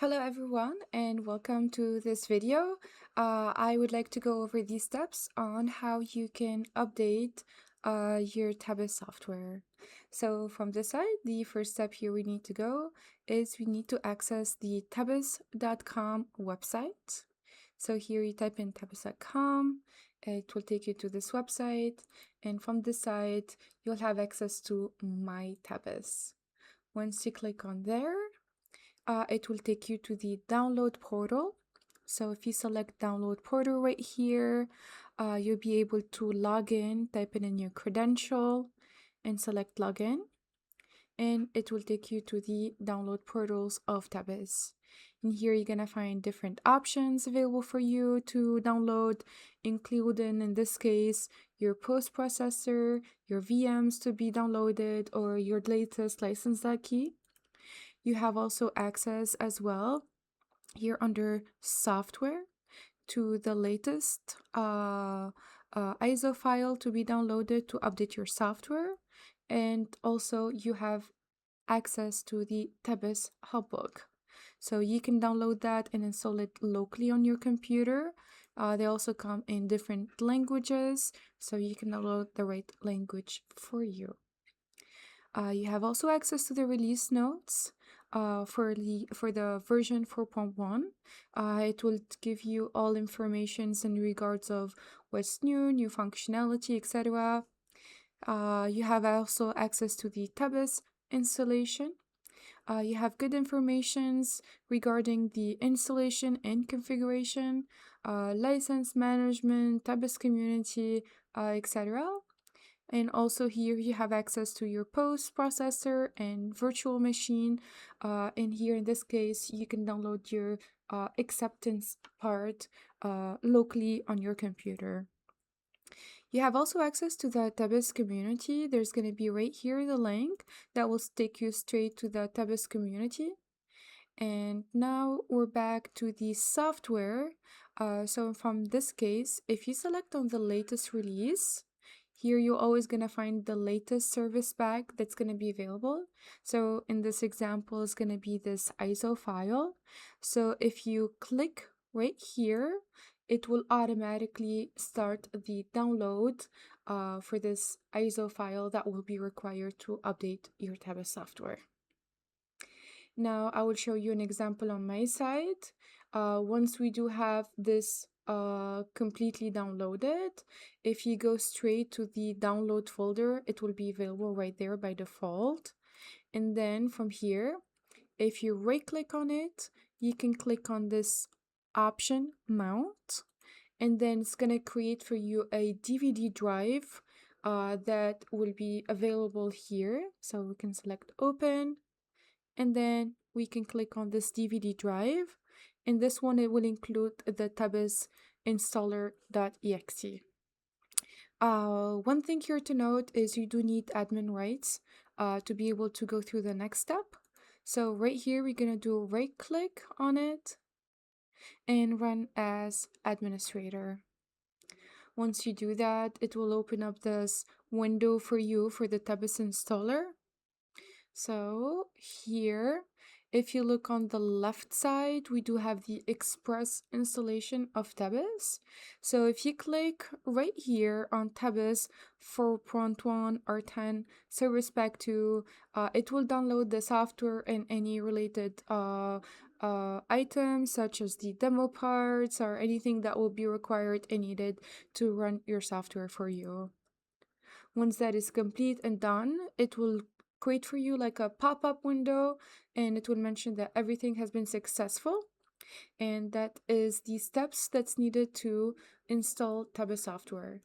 Hello everyone and welcome to this video. I would like to go over these steps on how you can update your Tebis software. So from this side, the first step here we need to go is we need to access the tebis.com website. So here you type in tebis.com, it will take you to this website, and from this side you'll have access to My Tebis. Once you click on there, it will take you to the download portal. So if you select download portal right here, you'll be able to log in, type in your credential and select login. And it will take you to the download portals of Tebis. And here you're gonna find different options available for you to download, including in this case your post processor, your VMs to be downloaded, or your latest license.key. You have also access as well here under software to the latest ISO file to be downloaded to update your software. And also you have access to the Tebis Hubbook. So you can download that and install it locally on your computer. They also come in different languages, so you can download the right language for you. You have also access to the release notes for the version 4.1. It will give you all information in regards of what's new functionality, etc. You have also access to the Tebis installation. You have good informations regarding the installation and configuration, license management, Tebis community, etc. And also here you have access to your post processor and virtual machine. And here in this case, you can download your acceptance part locally on your computer. You have also access to the Tebis community. There's going to be right here the link that will take you straight to the Tebis community. And now we're back to the software. So from this case, if you select on the latest release, here you're always going to find the latest service pack that's going to be available. So in this example, it's going to be this ISO file. So if you click right here, it will automatically start the download for this ISO file that will be required to update your Tebis software. Now I will show you an example on my side. Once we do have this completely downloaded, if you go straight to the download folder, it will be available right there by default. And then from here, if you right click on it, you can click on this option mount, and then it's gonna create for you a DVD drive that will be available here. So we can select open, and then we can click on this DVD drive. In this one, it will include the Tebis installer.exe. One thing here to note is you do need admin rights to be able to go through the next step. So right here, we're gonna do right click on it and run as administrator. Once you do that, it will open up this window for you for the Tebis installer. So here, if you look on the left side, we do have the express installation of Tebis. So if you click right here on Tebis 4.1 or 10 Service Pack 2, it will download the software and any related items such as the demo parts or anything that will be required and needed to run your software for you. Once that is complete and done, it will create for you like a pop-up window, and it will mention that everything has been successful, and that is the steps that's needed to install Tebis software.